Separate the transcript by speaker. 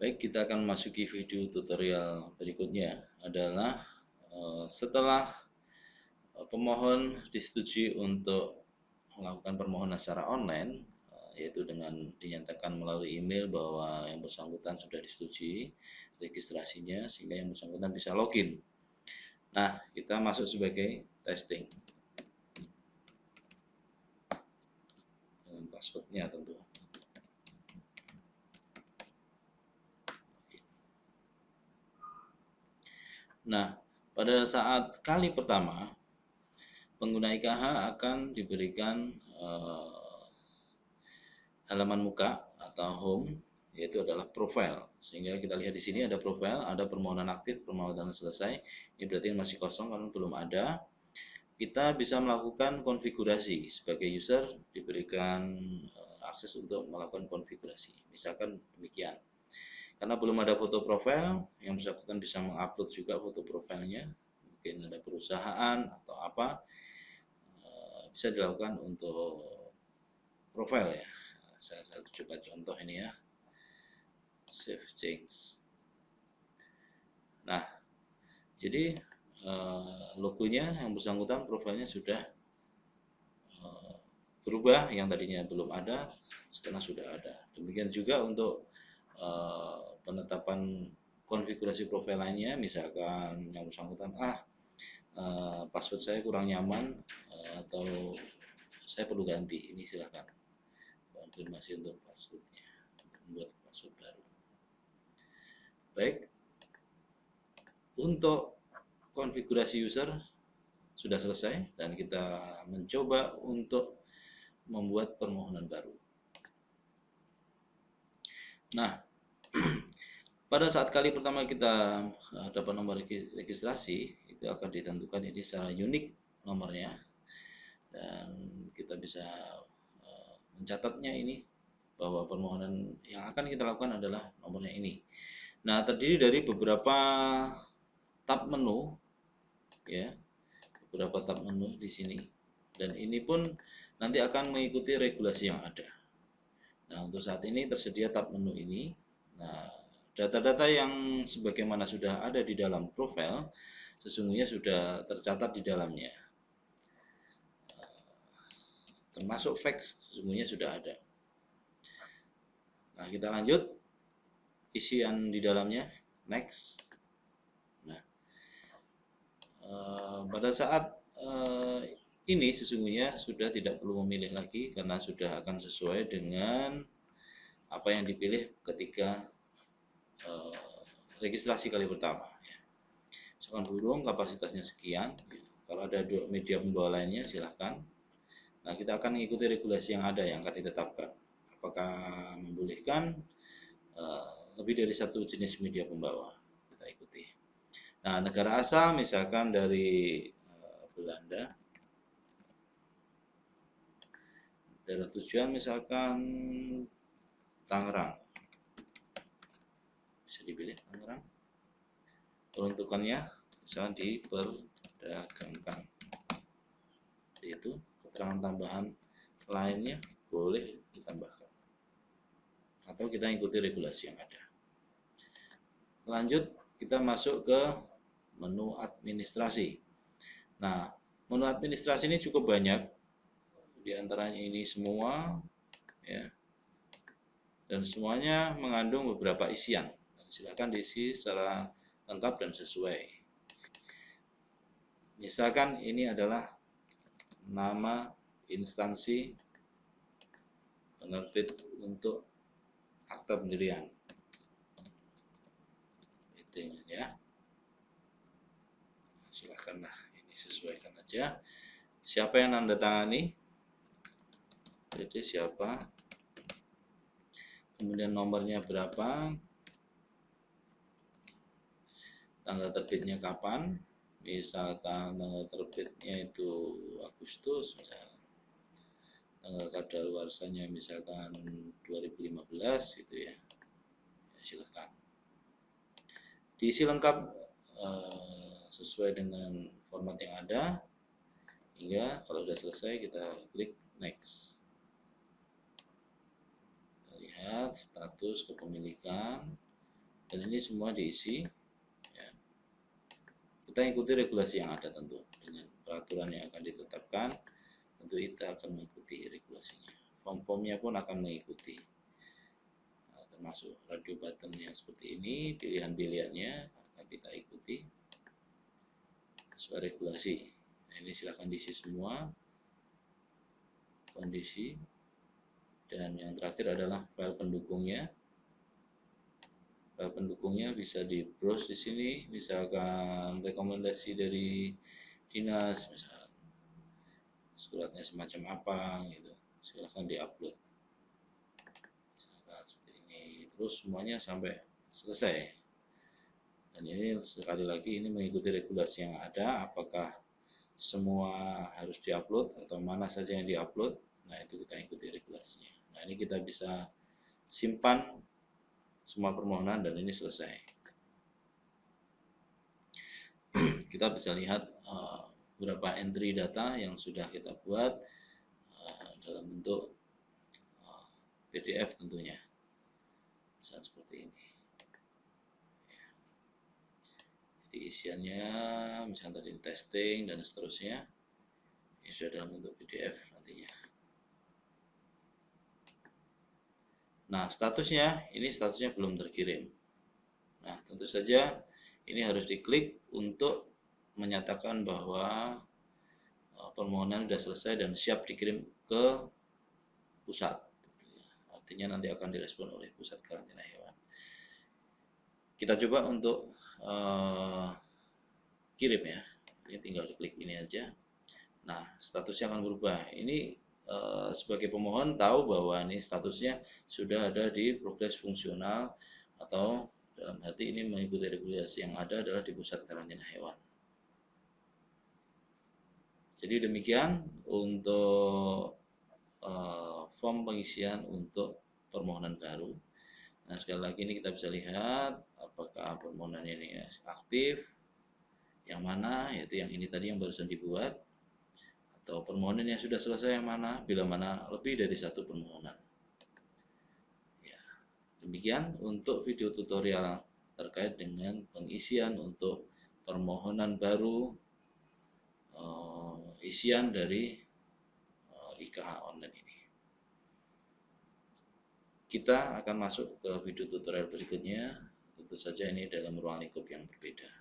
Speaker 1: Baik, kita akan memasuki video tutorial berikutnya adalah setelah pemohon disetujui untuk melakukan permohonan secara online, yaitu dengan dinyatakan melalui email bahwa yang bersangkutan sudah disetujui registrasinya sehingga yang bersangkutan bisa login. Nah, kita masuk sebagai testing dengan passwordnya tentu. Nah, pada saat kali pertama pengguna IKH akan diberikan halaman muka atau home, yaitu adalah profile. Sehingga kita lihat di sini ada profile, ada permohonan aktif, permohonan selesai. Ini berarti masih kosong karena belum ada. Kita bisa melakukan konfigurasi sebagai user, diberikan akses untuk melakukan konfigurasi. Misalkan demikian. Karena belum ada foto profile, yang bersangkutan bisa mengupload juga foto profilnya. Mungkin ada perusahaan atau apa, bisa dilakukan untuk profile ya. Saya coba contoh ini ya, save change. Nah, jadi logonya yang bersangkutan profilnya sudah berubah, yang tadinya belum ada sekarang sudah ada. Demikian juga untuk penetapan konfigurasi profil lainnya, misalkan yang bersangkutan password saya kurang nyaman atau saya perlu ganti, ini silahkan konfirmasi untuk passwordnya, membuat password baru. Baik, untuk konfigurasi user sudah selesai dan kita mencoba untuk membuat permohonan baru. Nah, pada saat kali pertama kita dapat nomor registrasi, itu akan ditentukan ini secara unik nomornya, dan kita bisa mencatatnya ini bahwa permohonan yang akan kita lakukan adalah nomornya ini. Nah, terdiri dari beberapa tab menu ya, beberapa tab menu di sini, dan ini pun nanti akan mengikuti regulasi yang ada. Nah, untuk saat ini tersedia tab menu ini. Nah, data-data yang sebagaimana sudah ada di dalam profil sesungguhnya sudah tercatat di dalamnya, termasuk fax sesungguhnya sudah ada. Nah, kita lanjut isian di dalamnya, next. Nah, pada saat ini sesungguhnya sudah tidak perlu memilih lagi karena sudah akan sesuai dengan apa yang dipilih ketika registrasi kali pertama ya. Misalkan burung kapasitasnya sekian, kalau ada media pembawa lainnya silahkan. Nah, kita akan mengikuti regulasi yang ada yang akan ditetapkan, apakah membolehkan lebih dari satu jenis media pembawa, kita ikuti. Nah, negara asal misalkan dari Belanda, daerah tujuan misalkan Tangerang, bisa dipilih Tangerang. Peruntukannya misalkan diperdagangkan, itu keterangan tambahan lainnya boleh ditambahkan atau kita ikuti regulasi yang ada. Lanjut, kita masuk ke menu administrasi. Nah, menu administrasi ini cukup banyak, di antaranya ini semua ya, dan semuanya mengandung beberapa isian. Silakan diisi secara lengkap dan sesuai. Misalkan ini adalah nama instansi penerbit untuk akta pendirian, itu ya. Silahkanlah ini sesuaikan aja. Siapa yang nandatangani? Jadi siapa? Kemudian nomornya berapa? Tanggal terbitnya kapan? Misalkan tanggal terbitnya itu Agustus, misalkan tanggal kadaluarsanya misalkan 2015 gitu ya. Silahkan diisi lengkap sesuai dengan format yang ada, hingga kalau sudah selesai kita klik next. Kita lihat status kepemilikan, Dan ini semua diisi, ya. Kita ikuti regulasi yang ada tentu, dengan peraturan yang akan ditetapkan, tentu kita akan mengikuti regulasinya. Form-formnya pun akan mengikuti, termasuk radio button yang seperti ini, pilihan-pilihannya akan kita ikuti sesuai regulasi. Nah, ini silahkan diisi semua, kondisi, dan yang terakhir adalah file pendukungnya. File pendukungnya bisa di browse di sini, misalkan rekomendasi dari dinas, misalkan suratnya semacam apa gitu, silahkan diupload misalkan seperti ini, terus semuanya sampai selesai. Dan ini sekali lagi ini mengikuti regulasi yang ada, apakah semua harus diupload atau mana saja yang diupload. Nah, itu kita ikuti regulasinya. Nah, ini kita bisa simpan semua permohonan dan ini selesai. Kita bisa lihat beberapa entry data yang sudah kita buat dalam bentuk PDF tentunya, misalnya seperti ini. Jadi isiannya misalnya tadi testing dan seterusnya, ini sudah dalam bentuk PDF nantinya. Nah, statusnya, ini statusnya belum terkirim. Nah, tentu saja ini harus diklik untuk menyatakan bahwa permohonan sudah selesai dan siap dikirim ke pusat. Artinya nanti akan direspon oleh pusat karantina hewan. Kita coba untuk kirim ya. Ini tinggal diklik ini aja. Nah, statusnya akan berubah. Ini sebagai pemohon tahu bahwa ini statusnya sudah ada di progres fungsional, atau dalam arti ini mengikuti regulasi yang ada adalah di pusat karantina hewan. Jadi demikian untuk form pengisian untuk permohonan baru. Nah, sekali lagi ini kita bisa lihat apakah permohonan ini aktif, yang mana, yaitu yang ini tadi yang barusan dibuat, atau permohonan yang sudah selesai yang mana, bila mana lebih dari satu permohonan. Ya, demikian untuk video tutorial terkait dengan pengisian untuk permohonan baru isian dari IKH online ini. Kita akan masuk ke video tutorial berikutnya. Tentu saja ini dalam ruang lingkup yang berbeda.